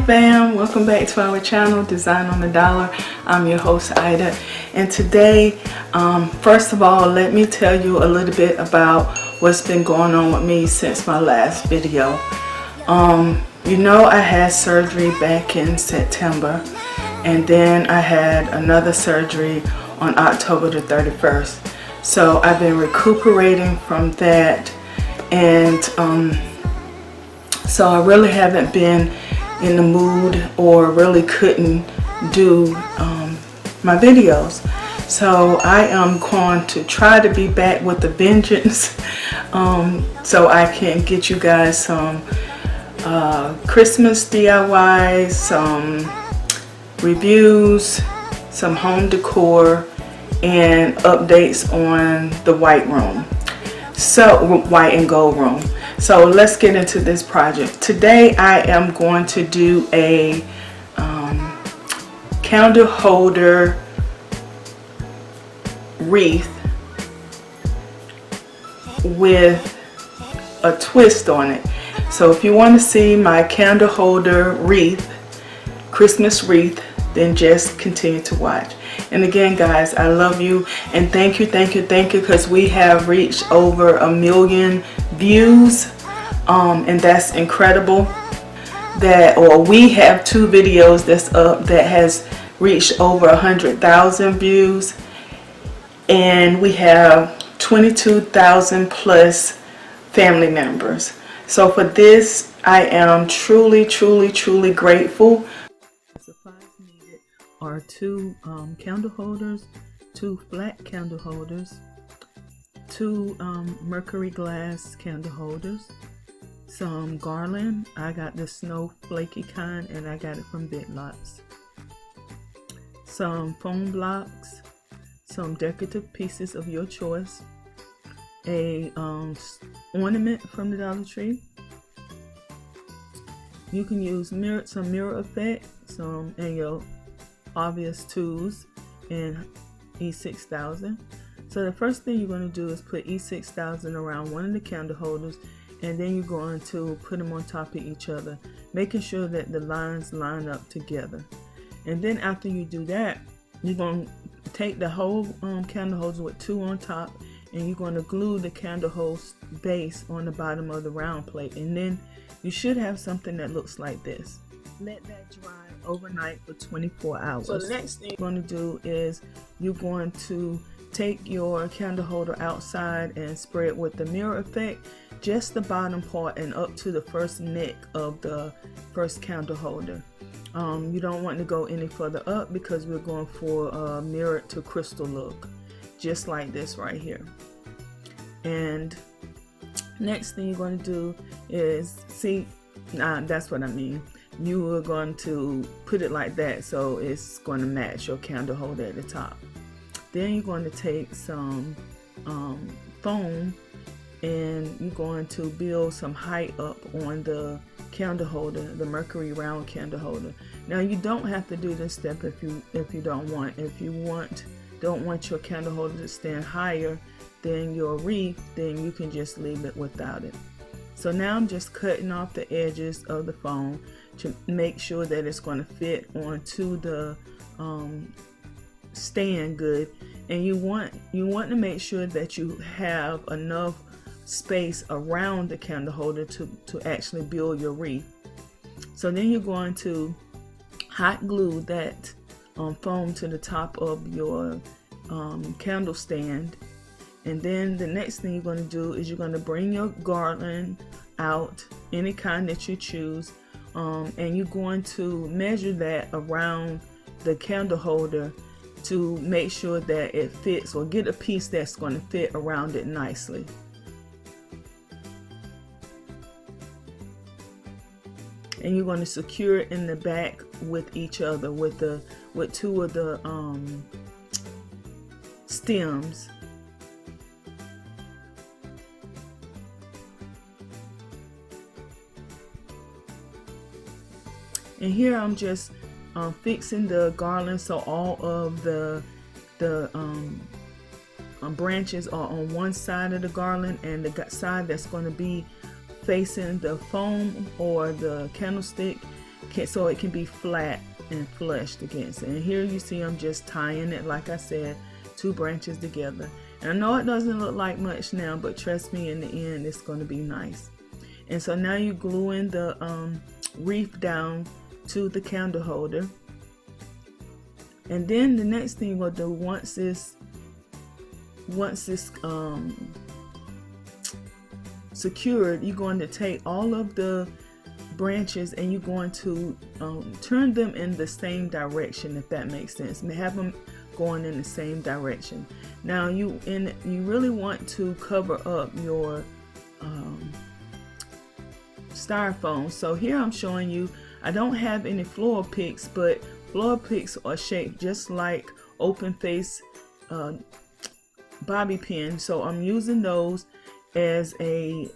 Hi fam, welcome back to our channel, Design on the Dollar. I'm your host Ida, and today, first of all, let me tell you a little bit about what's been going on with me since my last video. You know, I had surgery back in September, and then I had another surgery on October the 31st. So I've been recuperating from that, and so I really haven't been in the mood or really couldn't do my videos. So I am going to try to be back with a vengeance, so I can get you guys some Christmas DIYs, some reviews, some home decor, and updates on the white room. So white and gold room. So let's get into this project. Today I am going to do a candle holder wreath with a twist on it. So if you want to see my candle holder wreath, Christmas wreath, then just continue to watch. And again, guys, I love you and thank you because we have reached over 1 million views, and that's incredible. Or we have 2 videos that's up that has reached over 100,000 views, and we have 22,000 plus family members. So for this, I am truly grateful. Supplies needed are 2 candle holders, 2 flat candle holders, 2 mercury glass candle holders, some garland. I got the snow flaky kind and I got it from Big Lots. Some foam blocks, some decorative pieces of your choice, a ornament from the Dollar Tree. You can use some mirror effect, and your obvious tools in E6000. So the first thing you're going to do is put E6000 around one of the candle holders, and then you're going to put them on top of each other, making sure that the lines line up together. And then after you do that, you're going to take the whole candle holder with 2 on top, and you're going to glue the candle hose base on the bottom of the round plate, and then you should have something that looks like this. Let that dry overnight for 24 hours. So the next thing you're going to do is you're going to take your candle holder outside and spray it with the mirror effect, just the bottom part and up to the first neck of the first candle holder. You don't want to go any further up because we're going for a mirror to crystal look, just like this right here. And next thing you're going to do is, that's what I mean. You are going to put it like that so it's going to match your candle holder at the top. Then you're going to take some foam and you're going to build some height up on the candle holder, the mercury round candle holder. Now you don't have to do this step if you don't want. If you don't want your candle holder to stand higher than your wreath, then you can just leave it without it. So now I'm just cutting off the edges of the foam to make sure that it's going to fit onto the stand good. And you want to make sure that you have enough space around the candle holder to actually build your wreath. So then you're going to hot glue that foam to the top of your candle stand. And then the next thing you're going to do is you're going to bring your garland out, any kind that you choose, and you're going to measure that around the candle holder to make sure that it fits, or get a piece that's going to fit around it nicely. And you're going to secure it in the back with each other with 2 of the stems. And here I'm just fixing the garland so all of the branches are on one side of the garland, and the side that's going to be facing the foam or the candlestick so it can be flat and flushed against it. And here you see I'm just tying it, like I said, 2 branches together. And I know it doesn't look like much now, but trust me, in the end it's going to be nice. And so now you glue in the wreath down to the candle holder. And then the next thing you're going to do, once this secured, you're going to take all of the branches and you're going to turn them in the same direction, if that makes sense. Have them going in the same direction. Now you really want to cover up your styrofoam. So here I'm showing you, I don't have any floral picks, but floral picks are shaped just like open face bobby pins. So I'm using those as a,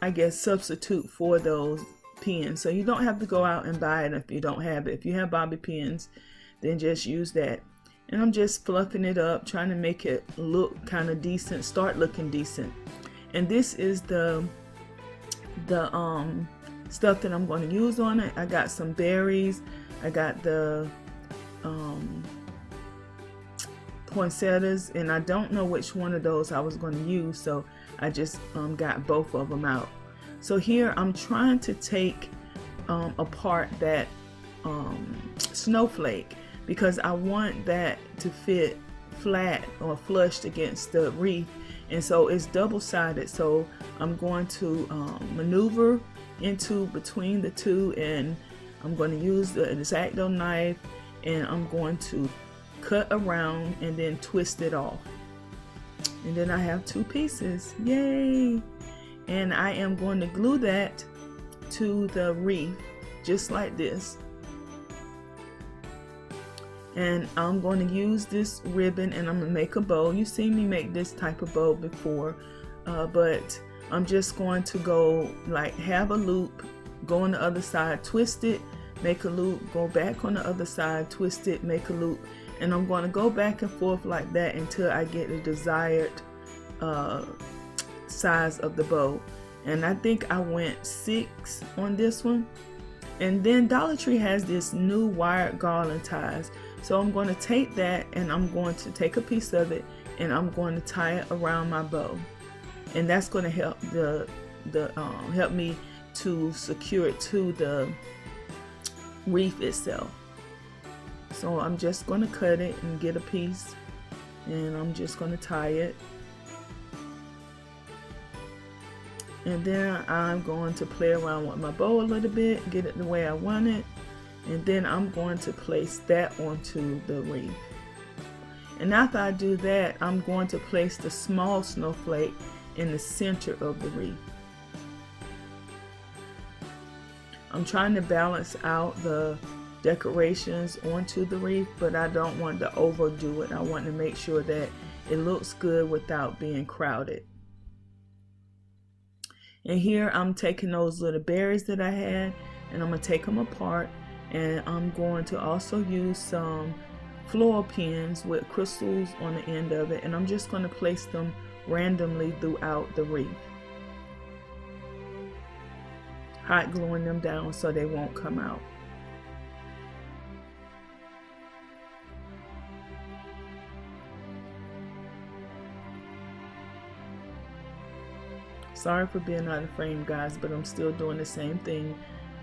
I guess, substitute for those pins. So you don't have to go out and buy it if you don't have it. If you have bobby pins, then just use that. And I'm just fluffing it up, trying to make it look kind of decent, start looking decent. And this is the stuff that I'm going to use on it. I got some berries, I got the poinsettias, and I don't know which one of those I was going to use, so I just got both of them out. So here I'm trying to take apart that snowflake, because I want that to fit flat or flushed against the wreath, and so it's double-sided. So I'm going to maneuver into between the two, and I'm going to use the X-Acto knife, and I'm going to cut around and then twist it off, and then I have 2 pieces. Yay! And I am going to glue that to the wreath just like this. And I'm going to use this ribbon and I'm going to make a bow. You've seen me make this type of bow before, but I'm just going to go like have a loop, go on the other side, twist it, make a loop, go back on the other side, twist it, make a loop, and I'm going to go back and forth like that until I get the desired size of the bow. And I think I went 6 on this one. And then Dollar Tree has this new wired garland ties. So I'm going to take that and I'm going to take a piece of it and I'm going to tie it around my bow. And that's going to help help me to secure it to the wreath itself. So I'm just going to cut it and get a piece, and I'm just going to tie it. And then I'm going to play around with my bow a little bit, get it the way I want it, and then I'm going to place that onto the wreath. And after I do that, I'm going to place the small snowflake in the center of the wreath. I'm trying to balance out the decorations onto the wreath, but I don't want to overdo it. I want to make sure that it looks good without being crowded. And here I'm taking those little berries that I had and I'm going to take them apart, and I'm going to also use some floral pins with crystals on the end of it, and I'm just going to place them randomly throughout the wreath, hot gluing them down so they won't come out. Sorry for being out of frame, guys, but I'm still doing the same thing.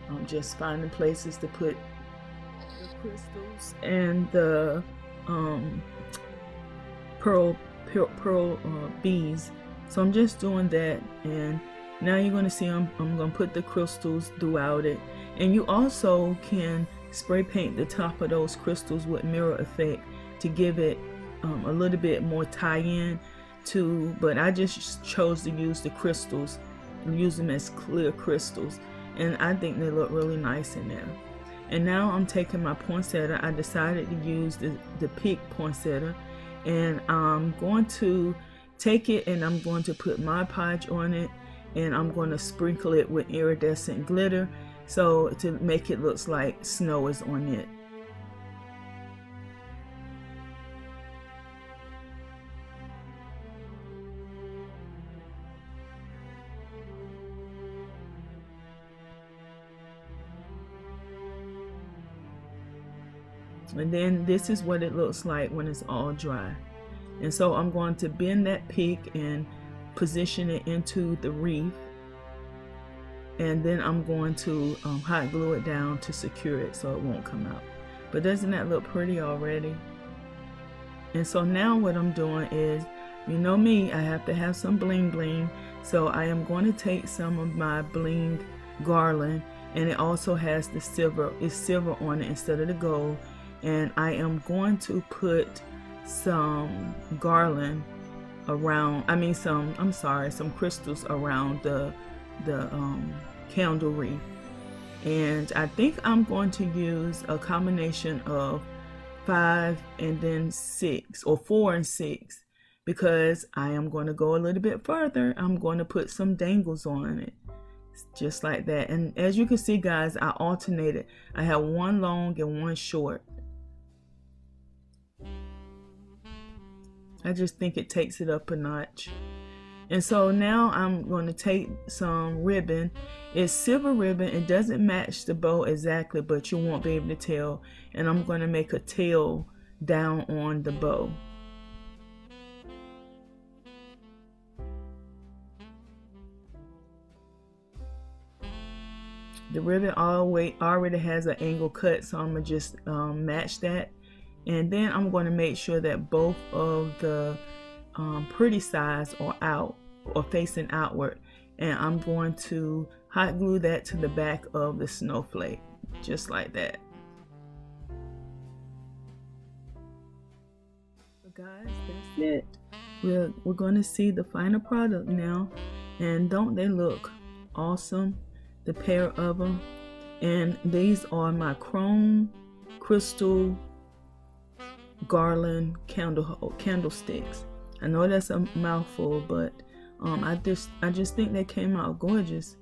I'm just finding places to put the crystals and the pearl beads. So I'm just doing that, and now you're going to see I'm going to put the crystals throughout it. And you also can spray paint the top of those crystals with mirror effect to give it a little bit more tie-in too, but I just chose to use the crystals and use them as clear crystals, and I think they look really nice in there. And now I'm taking my poinsettia. I decided to use the pink poinsettia, and I'm going to take it and I'm going to put Mod Podge on it, and I'm going to sprinkle it with iridescent glitter so to make it look like snow is on it. And then this is what it looks like when it's all dry. And so I'm going to bend that peak and position it into the wreath. And then I'm going to hot glue it down to secure it so it won't come out. But doesn't that look pretty already? And so now what I'm doing is, you know me, I have to have some bling bling. So I am going to take some of my bling garland, and it also has the silver, it's silver on it instead of the gold. And I am going to put some garland around, some crystals around the candle wreath. And I think I'm going to use a combination of 5 and then 6, or 4 and 6, because I am going to go a little bit further. I'm going to put some dangles on it, just like that. And as you can see, guys, I alternated. I have one long and one short. I just think it takes it up a notch. And so now I'm going to take some ribbon. It's silver ribbon. It doesn't match the bow exactly, but you won't be able to tell. And I'm going to make a tail down on the bow. The ribbon already has an angle cut, so I'm going to just match that. And then I'm going to make sure that both of the pretty sides are out or facing outward, and I'm going to hot glue that to the back of the snowflake, just like that. So guys, that's it. We're going to see the final product now, and don't they look awesome, the pair of them? And these are my chrome crystal garland candlesticks. I know that's a mouthful, but I just think they came out gorgeous.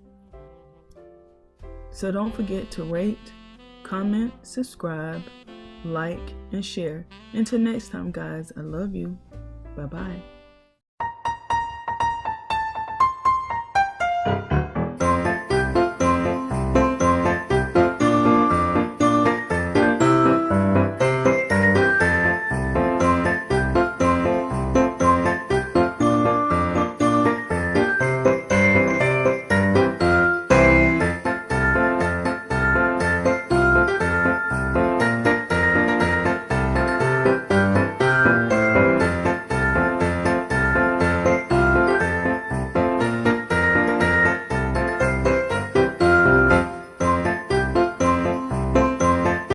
So don't forget to rate, comment, subscribe, like, and share. Until next time, guys, I love you. Bye bye.